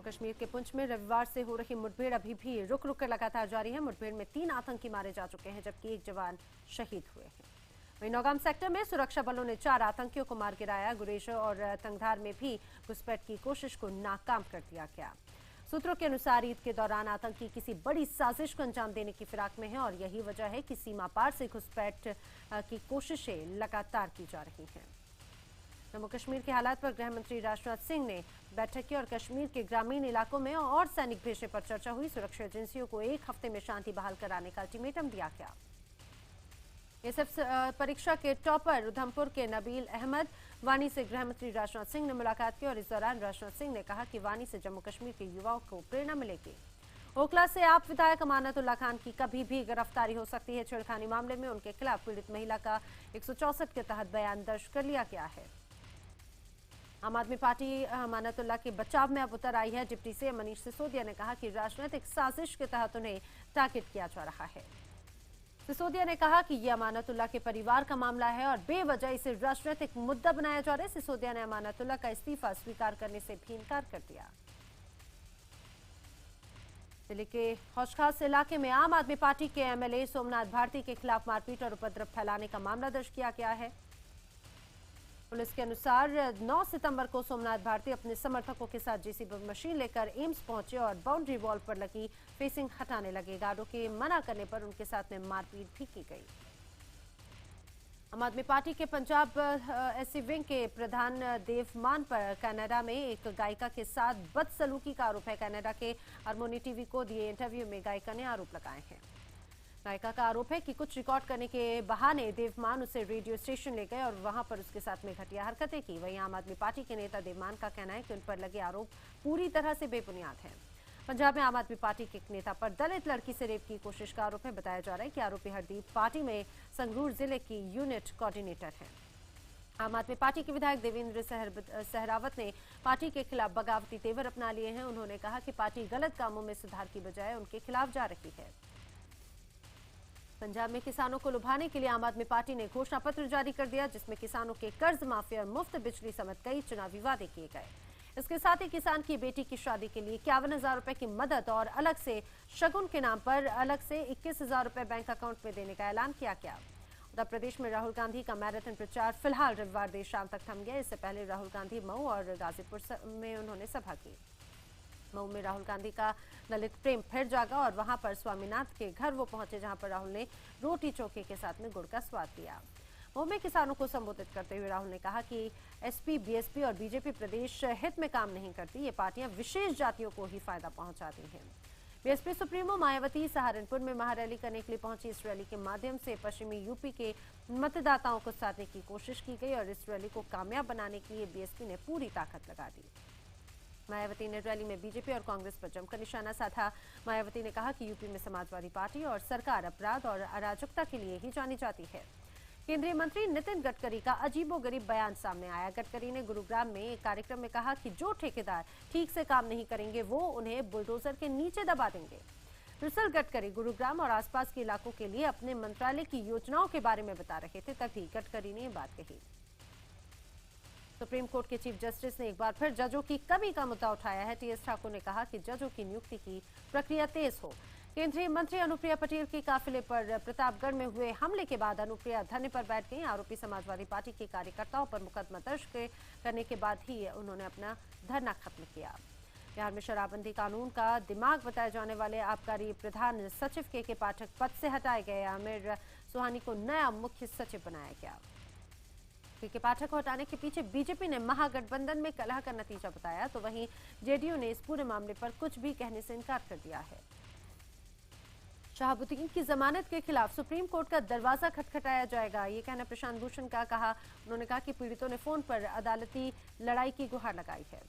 कश्मीर के पुंछ में रविवार से हो रही मुठभेड़ अभी भी रुक रुक कर लगातार जारी है। मुठभेड़ में 3 आतंकी मारे जा चुके हैं, जबकि 1 जवान शहीद हुए हैं। वहीं नौगाम सेक्टर में सुरक्षा बलों ने 4 आतंकियों को मार गिराया। गुरेज और तंगधार में भी घुसपैठ की कोशिश को नाकाम कर दिया गया। सूत्रों के अनुसार ईद के दौरान आतंकी किसी बड़ी साजिश को अंजाम देने की फिराक में है और यही वजह है कि सीमा पार से घुसपैठ की कोशिशें लगातार की जा रही हैं। जम्मू कश्मीर के हालात पर गृह मंत्री राजनाथ सिंह ने बैठक की और कश्मीर के ग्रामीण इलाकों में और सैनिक भेजने पर चर्चा हुई। सुरक्षा एजेंसियों को 1 हफ्ते में शांति बहाल कराने का अल्टीमेटम दिया गया। एसएफ परीक्षा के टॉपर उधमपुर के नबील अहमद वानी से गृह मंत्री राजनाथ सिंह ने मुलाकात की और इस दौरान राजनाथ सिंह ने कहा कि वानी से जम्मू कश्मीर के युवाओं को प्रेरणा मिलेगी। ओखला से आप विधायक अमानतुल्लाह खान की कभी भी गिरफ्तारी हो सकती है। छेड़खानी मामले में उनके खिलाफ पीड़ित महिला का 164 के तहत बयान दर्ज कर लिया गया है। आम आदमी पार्टी अमानतुल्लाह के बचाव में अब उतर आई है। डिप्टी सीएम मनीष सिसोदिया ने कहा कि राजनीतिक साजिश के तहत उन्हें टारगेट किया जा रहा है। सिसोदिया ने कहा कि यह अमानतुल्लाह के परिवार का मामला है और बेवजह इसे राजनीतिक मुद्दा बनाया जा रहा है। सिसोदिया ने अमानतुल्लाह का इस्तीफा स्वीकार करने से भी इनकार कर दिया। दिल्ली के हौज खास इलाके में आम आदमी पार्टी के एमएलए सोमनाथ भारती के खिलाफ मारपीट और उपद्रव फैलाने का मामला दर्ज किया गया है। पुलिस के अनुसार 9 सितंबर को सोमनाथ भारती अपने समर्थकों के साथ जेसीबी मशीन लेकर एम्स पहुंचे और बाउंड्री वॉल पर लगी फेसिंग हटाने लगे। गार्डों के मना करने पर उनके साथ में मारपीट भी की गई। आम आदमी पार्टी के पंजाब एससी विंग के प्रधान देवमान पर कनाडा में एक गायिका के साथ बदसलूकी का आरोप है। कनाडा के हारमोनी टीवी को दिए इंटरव्यू में गायिका ने आरोप लगाए हैं। गायिका का आरोप है कि कुछ रिकॉर्ड करने के बहाने देवमान उसे रेडियो स्टेशन ले गए और वहां पर उसके साथ में घटिया हरकतें की। वहीं आम आदमी पार्टी के नेता देवमान का कहना है कि उन पर लगे आरोप पूरी तरह से बेबुनियाद हैं। पंजाब में आम आदमी पार्टी के एक नेता पर दलित लड़की से रेप की कोशिश का आरोप है। बताया जा रहा है कि आरोपी हरदीप पार्टी में संगरूर जिले की यूनिट कोऑर्डिनेटर है। आम आदमी पार्टी के विधायक देवेंद्र सहरावत ने पार्टी के खिलाफ बगावती तेवर अपना लिए हैं। उन्होंने कहा कि पार्टी गलत कामों में सुधार की बजाय उनके खिलाफ जा रही है। पंजाब में किसानों को लुभाने के लिए आम आदमी पार्टी ने घोषणा पत्र जारी कर दिया, जिसमें किसानों के कर्ज माफी और मुफ्त बिजली समेत कई चुनावी वादे किए गए। इसके साथ ही किसान की बेटी की शादी के लिए 51,000 रुपए की मदद और अलग से शगुन के नाम पर अलग से 21,000 रुपए बैंक अकाउंट में देने का ऐलान किया गया। उत्तर प्रदेश में राहुल गांधी का मैराथन प्रचार फिलहाल रविवार देर शाम तक थम गया। इससे पहले राहुल गांधी मऊ और गाजीपुर में उन्होंने सभा की। मऊ में राहुल गांधी का दलित प्रेम फिर जागा और वहां पर स्वामीनाथ के घर वो पहुंचे, जहां पर राहुल ने रोटी चोखे के साथ में गुड़ का स्वाद लिया। मऊ में किसानों को संबोधित करते हुए राहुल ने कहा कि एसपी, बीएसपी और बीजेपी प्रदेश हित में काम नहीं करती। ये पार्टियां विशेष जातियों को ही फायदा पहुंचाती हैं। बीएसपी सुप्रीमो मायावती सहारनपुर में महारैली करने के लिए पहुंची। इस रैली के माध्यम से पश्चिमी यूपी के मतदाताओं को साधने की कोशिश की गई और इस रैली को कामयाब बनाने के लिए बीएसपी ने पूरी ताकत लगा दी। मायावती ने रैली में बीजेपी और कांग्रेस पर जमकर निशाना साधा। मायावती ने कहा कि यूपी में समाजवादी पार्टी और सरकार अपराध और अराजकता के लिए ही जानी जाती है। केंद्रीय मंत्री नितिन गडकरी का अजीबोगरीब बयान सामने आया। गडकरी ने गुरुग्राम में एक कार्यक्रम में कहा कि जो ठेकेदार ठीक से काम नहीं करेंगे वो उन्हें बुलडोजर के नीचे दबा देंगे। दरअसल गडकरी गुरुग्राम और आसपास के इलाकों के लिए अपने मंत्रालय की योजनाओं के बारे में बता रहे थे, तभी गडकरी ने ये बात कही। सुप्रीम कोर्ट के चीफ जस्टिस ने एक बार फिर जजों की कमी का मुद्दा उठाया है। टीएस ठाकुर ने कहा कि जजों की नियुक्ति की प्रक्रिया तेज हो। केंद्रीय मंत्री अनुप्रिया पटेल के काफिले पर प्रतापगढ़ में हुए हमले के बाद अनुप्रिया धरने पर बैठ गई। आरोपी समाजवादी पार्टी के कार्यकर्ताओं पर मुकदमा दर्ज करने के बाद ही उन्होंने अपना धरना खत्म किया। बिहार में शराबबंदी कानून का दिमाग बताए जाने वाले आबकारी प्रधान सचिव के पाठक पद से हटाए गए। आमिर सुहानी को नया मुख्य सचिव बनाया गया। के पाठक को हटाने के पीछे बीजेपी ने महागठबंधन में कलह का नतीजा बताया, तो वहीं जेडीयू ने इस पूरे मामले पर कुछ भी कहने से इनकार कर दिया है। शहाबुद्दीन की जमानत के खिलाफ सुप्रीम कोर्ट का दरवाजा खटखटाया जाएगा, ये कहना प्रशांत भूषण का कहा। उन्होंने कहा कि पीड़ितों ने फोन पर अदालती लड़ाई की गुहार लगाई है।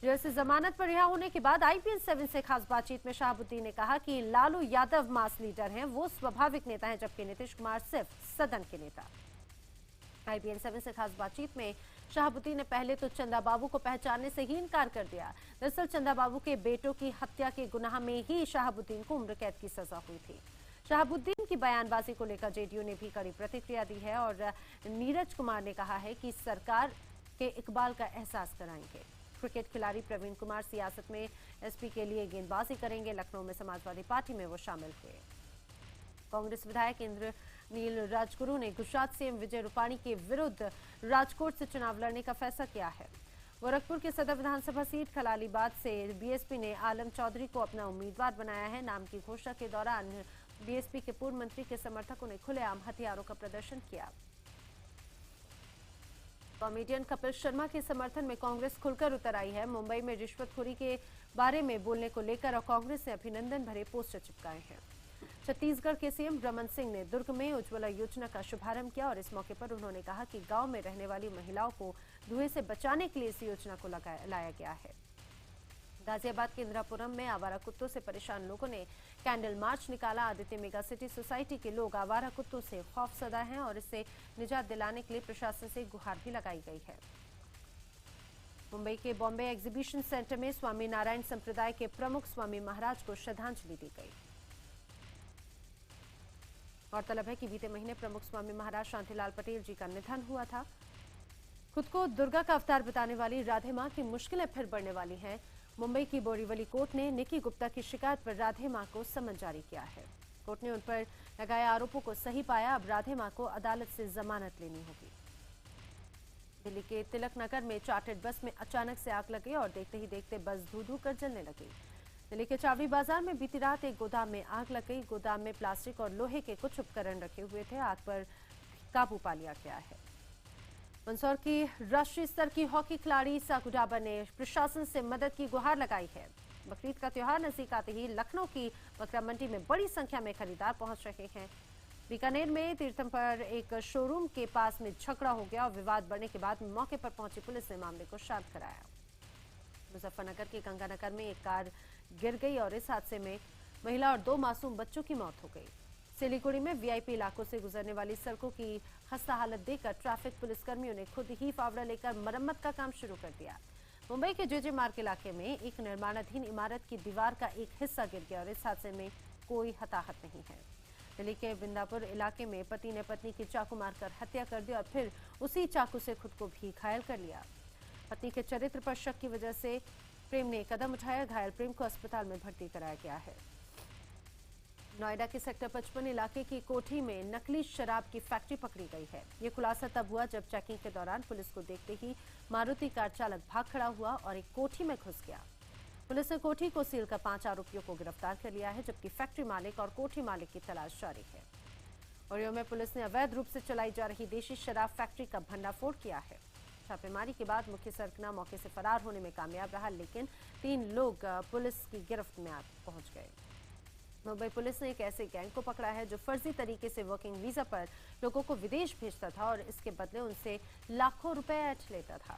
जैसे जमानत पर रिहा होने के बाद IPN 7 से खास बातचीत में शहाबुद्दीन ने कहा कि लालू यादव मास लीडर हैं, वो स्वाभाविक नेता हैं, जबकि नीतीश कुमार सिर्फ सदन के नेता। IPN 7 से खास बातचीत में शहाबुद्दीन ने पहले तो चंदा बाबू को पहचानने से ही इनकार कर दिया। दरअसल चंदा बाबू के बेटों की हत्या के गुनाह में ही शहाबुद्दीन को उम्र कैद की सजा हुई थी। शहाबुद्दीन की बयानबाजी को लेकर जेडीयू ने भी कड़ी प्रतिक्रिया दी है और नीरज कुमार ने कहा है कि सरकार के इकबाल का एहसास कराएंगे। क्रिकेट खिलाड़ी प्रवीण कुमार सियासत में एसपी के लिए गेंदबाजी करेंगे। लखनऊ में समाजवादी पार्टी में वो शामिल हुए। कांग्रेस विधायक इंद्रनील राजगुरु ने गुजरात सीएम विजय रूपाणी के विरुद्ध राजकोट से चुनाव लड़ने का फैसला किया है। गोरखपुर के सदर विधानसभा सीट खलालीबाद से बीएसपी ने आलम चौधरी को अपना उम्मीदवार बनाया है। नाम की घोषणा के दौरान बीएसपी के पूर्व मंत्री के समर्थकों ने खुलेआम हथियारों का प्रदर्शन किया। कॉमेडियन कपिल शर्मा के समर्थन में कांग्रेस खुलकर उतर आई है। मुंबई में रिश्वतखोरी के बारे में बोलने को लेकर और कांग्रेस ने अभिनंदन भरे पोस्टर चिपकाए हैं। छत्तीसगढ़ के सीएम रमन सिंह ने दुर्ग में उज्ज्वला योजना का शुभारंभ किया और इस मौके पर उन्होंने कहा कि गांव में रहने वाली महिलाओं को धुएं से बचाने के लिए इस योजना को लाया गया है। गाजियाबाद के इंदिरापुरम में आवारा कुत्तों से परेशान लोगों ने कैंडल मार्च निकाला। आदित्य मेगा सिटी सोसाइटी के लोग आवारा कुत्तों से खौफजदा हैं और इससे निजात दिलाने के लिए प्रशासन से गुहार भी लगाई गई है। मुंबई के बॉम्बे एग्जीबिशन सेंटर में स्वामी नारायण संप्रदाय के प्रमुख स्वामी महाराज को श्रद्धांजलि दी गई। गौरतलब है कि बीते महीने प्रमुख स्वामी महाराज शांतिलाल पटेल जी का निधन हुआ था। खुद को दुर्गा का अवतार बताने वाली राधे मां की मुश्किलें फिर बढ़ने वाली हैं। मुंबई की बोरीवली कोर्ट ने निकी गुप्ता की शिकायत पर राधे मां को समन जारी किया है। कोर्ट ने उन पर लगाए आरोपों को सही पाया। अब राधे मां को अदालत से जमानत लेनी होगी। दिल्ली के तिलक नगर में चार्टर्ड बस में अचानक से आग लगी और देखते ही देखते बस धू-धू कर जलने लगी। दिल्ली के चावड़ी बाजार में बीती रात एक गोदाम में आग लग गई। गोदाम में प्लास्टिक और लोहे के कुछ उपकरण रखे हुए थे। आग पर काबू पा लिया गया है। मंदसौर की राष्ट्रीय स्तर की हॉकी खिलाड़ी साकू डाबर ने प्रशासन से मदद की गुहार लगाई है। बकरीद का त्योहार नजदीक आते ही लखनऊ की बकरा मंडी में बड़ी संख्या में खरीदार पहुंच रहे हैं। बीकानेर में तीर्थम पर एक शोरूम के पास में झगड़ा हो गया और विवाद बढ़ने के बाद मौके पर पहुंची पुलिस ने मामले को शांत कराया। मुजफ्फरनगर के गंगानगर में एक कार गिर गई और इस हादसे में महिला और 2 मासूम बच्चों की मौत हो गई। सिलीगुड़ी में वीआईपी इलाकों से गुजरने वाली सड़कों की खस्ता हालत देखकर ट्रैफिक पुलिसकर्मियों ने खुद ही फावड़ा लेकर मरम्मत का काम शुरू कर दिया। मुंबई के जेजे मार्ग इलाके में एक निर्माणाधीन इमारत की दीवार का एक हिस्सा गिर गया और इस हादसे में कोई हताहत नहीं है। दिल्ली के बिंदापुर इलाके में पति ने पत्नी की चाकू मारकर हत्या कर दी और फिर उसी चाकू से खुद को भी घायल कर लिया। पत्नी के चरित्र पर शक की वजह से प्रेम ने कदम उठाया। घायल प्रेम को अस्पताल में भर्ती कराया गया है। नोएडा के सेक्टर 55 इलाके की कोठी में नकली शराब की फैक्ट्री पकड़ी गई है। ये खुलासा तब हुआ जब चेकिंग के दौरान पुलिस को देखते ही मारुति कार चालक भाग खड़ा हुआ और एक कोठी में घुस गया। पुलिस ने कोठी को सील कर 5 आरोपियों को गिरफ्तार कर लिया है, जबकि फैक्ट्री मालिक और कोठी मालिक की तलाश जारी है। ओरियो में पुलिस ने अवैध रूप से चलाई जा रही देशी शराब फैक्ट्री का भंडाफोड़ किया है। छापेमारी के बाद मुख्य सरगना मौके से फरार होने में कामयाब रहा, लेकिन 3 लोग पुलिस की गिरफ्त में पहुंच गए। मुंबई पुलिस ने एक ऐसे गैंग को पकड़ा है जो फर्जी तरीके से वर्किंग वीजा पर लोगों को विदेश भेजता था और इसके बदले उनसे लाखों रुपए ऐंठ लेता था।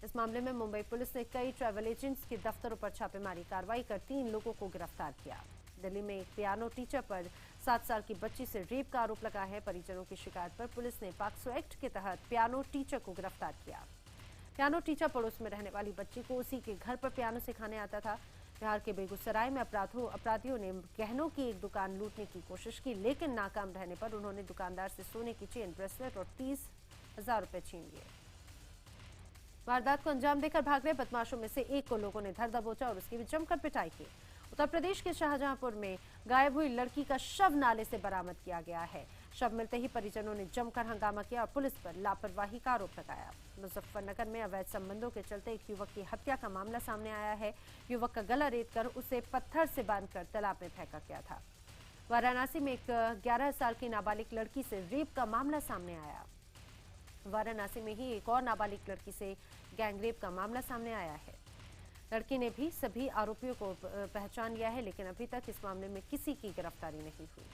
इस मामले में मुंबई पुलिस ने कई ट्रैवल एजेंट्स के दफ्तरों पर छापेमारी कार्रवाई कर 3 लोगों को गिरफ्तार किया। दिल्ली में एक पियानो टीचर पर 7 साल की बच्ची से रेप का आरोप लगा है। परिजनों की शिकायत पर पुलिस ने पॉक्सो एक्ट के तहत पियानो टीचर को गिरफ्तार किया। पियानो टीचर पड़ोस में रहने वाली बच्ची को उसी के घर पर पियानो सिखाने आता था। बिहार के बेगूसराय में अपराधियों ने गहनों की एक दुकान लूटने की कोशिश की, लेकिन नाकाम रहने पर उन्होंने दुकानदार से सोने की चेन, ब्रेसलेट और 30,000 रुपए छीन लिए। वारदात को अंजाम देकर भाग रहे बदमाशों में से एक को लोगों ने धर दबोचा और उसकी भी जमकर पिटाई की। उत्तर प्रदेश के शाहजहांपुर में गायब हुई लड़की का शव नाले से बरामद किया गया है। शव मिलते ही परिजनों ने जमकर हंगामा किया और पुलिस पर लापरवाही का आरोप लगाया। मुजफ्फरनगर में अवैध संबंधों के चलते एक युवक की हत्या का मामला सामने आया है। युवक का गला रेतकर उसे पत्थर से बांधकर तालाब में फेंका गया था। वाराणसी में एक 11 साल की नाबालिग लड़की से रेप का मामला सामने आया। वाराणसी में ही एक और नाबालिग लड़की से गैंगरेप का मामला सामने आया है। लड़की ने भी सभी आरोपियों को पहचान लिया है, लेकिन अभी तक इस मामले में किसी की गिरफ्तारी नहीं हुई।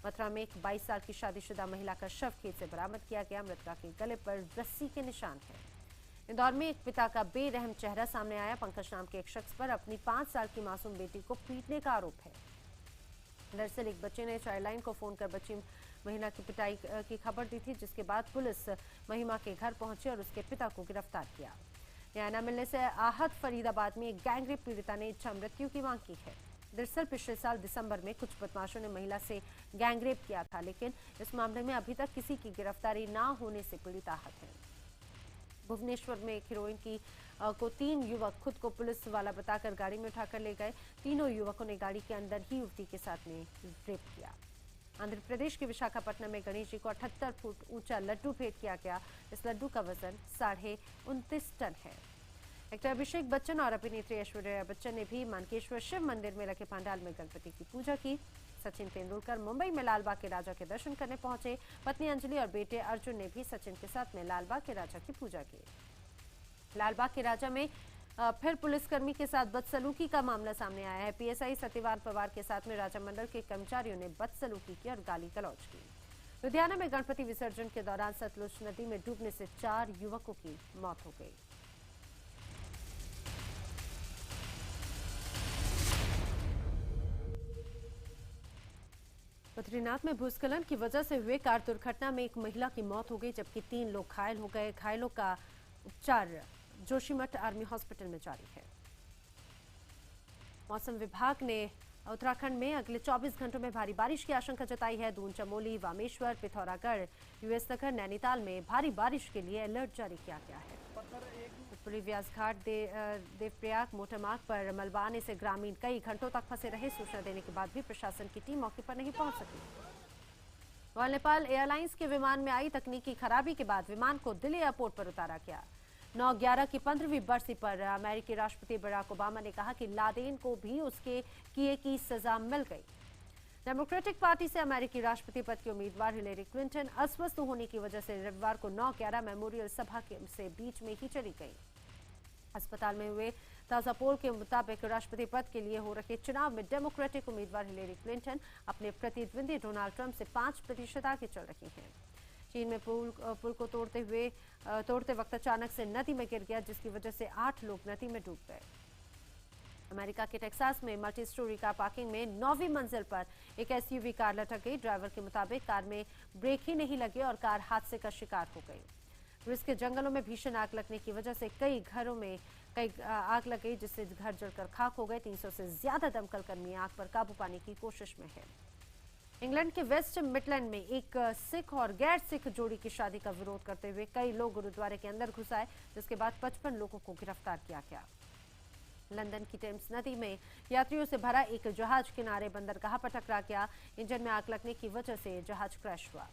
मथुरा में एक 22 साल की शादीशुदा महिला का शव खेत से बरामद किया गया। मृतका के गले पर रस्सी के निशान हैं। इंदौर में एक पिता का बेरहम चेहरा सामने आया। पंकज नाम के एक शख्स पर अपनी 5 साल की मासूम बेटी को पीटने का आरोप है। दरअसल एक बच्चे ने चाइल्डलाइन को फोन कर बच्ची महिला की पिटाई की खबर दी थी, जिसके बाद पुलिस महिमा के घर पहुंची और उसके पिता को गिरफ्तार किया। न्याय न मिलने से आहत फरीदाबाद में एक गैंगरेप पीड़िता ने इच्छा मृत्यु की मांग की है। दरअसल पिछले साल दिसंबर में कुछ बदमाशों ने महिला से गैंगरेप किया था, लेकिन इस मामले में अभी तक किसी की गिरफ्तारी ना होने से पीड़िता आहत है। भुवनेश्वर में एक हीरोइन को 3 युवक खुद को पुलिस वाला बताकर गाड़ी में उठाकर ले गए। तीनों युवकों ने गाड़ी के अंदर ही युवती के साथ में रेप किया। आंध्र प्रदेश के विशाखापट्टनम में गणेश जी को 78 फुट ऊंचा लड्डू भेंट किया गया। इस लड्डू का वजन 29.5 टन है। एक्टर अभिषेक बच्चन और अभिनेत्री ऐश्वर्या बच्चन ने भी मानकेश्वर शिव मंदिर में लगे पंडाल में गणपति की पूजा की। सचिन तेंदुलकर मुंबई में लालबाग के राजा के दर्शन करने पहुंचे। पत्नी अंजलि और बेटे अर्जुन ने भी सचिन के साथ में लालबाग के राजा की पूजा की। लालबाग के राजा में फिर पुलिसकर्मी के साथ बदसलूकी का मामला सामने आया है। पीएसआई सत्यवान पवार के साथ में राजा मंडल के कर्मचारियों ने बदसलूकी की और गाली गलौज की। लुधियाना में गणपति विसर्जन के दौरान सतलुज नदी में डूबने से 4 युवकों की मौत हो गई। बद्रीनाथ में भूस्खलन की वजह से हुए कार दुर्घटना में एक महिला की मौत हो गई, जबकि 3 लोग घायल हो गए। घायलों का उपचार जोशीमठ आर्मी हॉस्पिटल में जारी है। मौसम विभाग ने उत्तराखंड में अगले 24 घंटों में भारी बारिश की आशंका जताई है। दून, चमोली, वामेश्वर, पिथौरागढ़, यूएस नगर, नैनीताल में भारी बारिश के लिए अलर्ट जारी किया गया है। पुरी व्यास घाट देवप्रयाग मोटरमार्ग पर मलबा आने से ग्रामीण कई घंटों तक फंसे रहे। सूचना देने के बाद भी प्रशासन की टीम मौके पर नहीं पहुंच सकी। रॉयल नेपाल एयरलाइंस के विमान में आई तकनीकी खराबी के बाद विमान को दिल्ली एयरपोर्ट पर उतारा गया। 9/11 की 15वीं बरसी पर अमेरिकी राष्ट्रपति बराक ओबामा ने कहा कि लादेन को भी उसके किए की सजा मिल गई। डेमोक्रेटिक पार्टी से अमेरिकी राष्ट्रपति पद की उम्मीदवार हिलेरी क्लिंटन अस्वस्थ होने की वजह से रविवार को 9/11 मेमोरियल सभा से बीच में ही चली गई। अस्पताल में हुए ताजा पोल के मुताबिक राष्ट्रपति पद के लिए हो रहे चुनाव में डेमोक्रेटिक उम्मीदवार हिलेरी क्लिंटन अपने प्रतिद्वंदी डोनाल्ड ट्रंप से 5% आगे चल रही हैं। चीन में पुल को तोड़ते वक्त अचानक से नदी में गिर गया, जिसकी वजह से 8 लोग नदी में डूब गए। अमेरिका के टेक्सास में मल्टी स्टोरी कार पार्किंग में 9वीं मंजिल पर एक एसयूवी कार लटक गई। ड्राइवर के मुताबिक कार में ब्रेक ही नहीं लगे और कार हादसे का शिकार हो गई। रूस के जंगलों में भीषण आग लगने की वजह से कई घरों में आग लग गई, जिससे घर जलकर खाक हो गए। 300 से ज्यादा दमकल कर्मी आग पर काबू पाने की कोशिश में है। इंग्लैंड के वेस्ट मिडलैंड में एक सिख और गैर सिख जोड़ी की शादी का विरोध करते हुए कई लोग गुरुद्वारे के अंदर घुस आए, जिसके बाद 55 लोगों को गिरफ्तार किया गया। लंदन की टेम्स नदी में यात्रियों से भरा एक जहाज किनारे बंदरगाह पर टकरा गया। इंजन में आग लगने की वजह से जहाज क्रैश हुआ।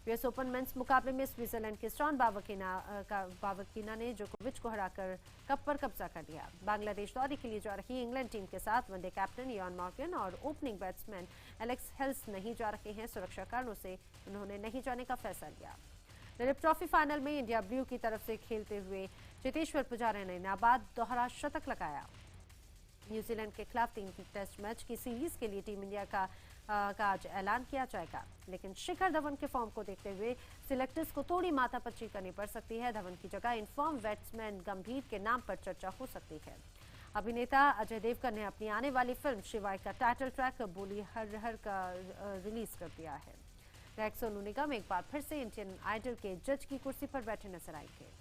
यूएस ओपन मेंस मुकाबले में स्विट्जरलैंड के स्टॉन बावकीना ने जोकोविच को हराकर कप पर कब्जा कर लिया। बांग्लादेश दौरे के लिए जा रही इंग्लैंड टीम के साथ वनडे कैप्टन इयान मॉर्गन और ओपनिंग बैट्समैन एलेक्स हेल्स नहीं जा रहे हैं। सुरक्षा कारणों से उन्होंने नहीं जाने का फैसला लिया। दिलीप ट्रॉफी फाइनल में इंडिया ब्लू की तरफ से खेलते हुए चेतेश्वर पुजारा ने नाबाद दोहरा शतक लगाया। न्यूजीलैंड के खिलाफ 3 टेस्ट मैच की सीरीज के लिए टीम इंडिया का आज ऐलान किया जाएगा, लेकिन शिखर धवन के फॉर्म को देखते हुए सिलेक्टर्स को थोड़ी माथापच्ची करनी पड़ सकती है। धवन की जगह इनफॉर्म बैट्समैन गंभीर के नाम पर चर्चा हो सकती है। अभिनेता अजय देवगन ने अपनी आने वाली फिल्म शिवाय का टाइटल ट्रैक बोली हर हर का रिलीज कर दिया है। सोनू निगम एक बार फिर से इंडियन आइडल के जज की कुर्सी पर बैठे नजर आएंगे।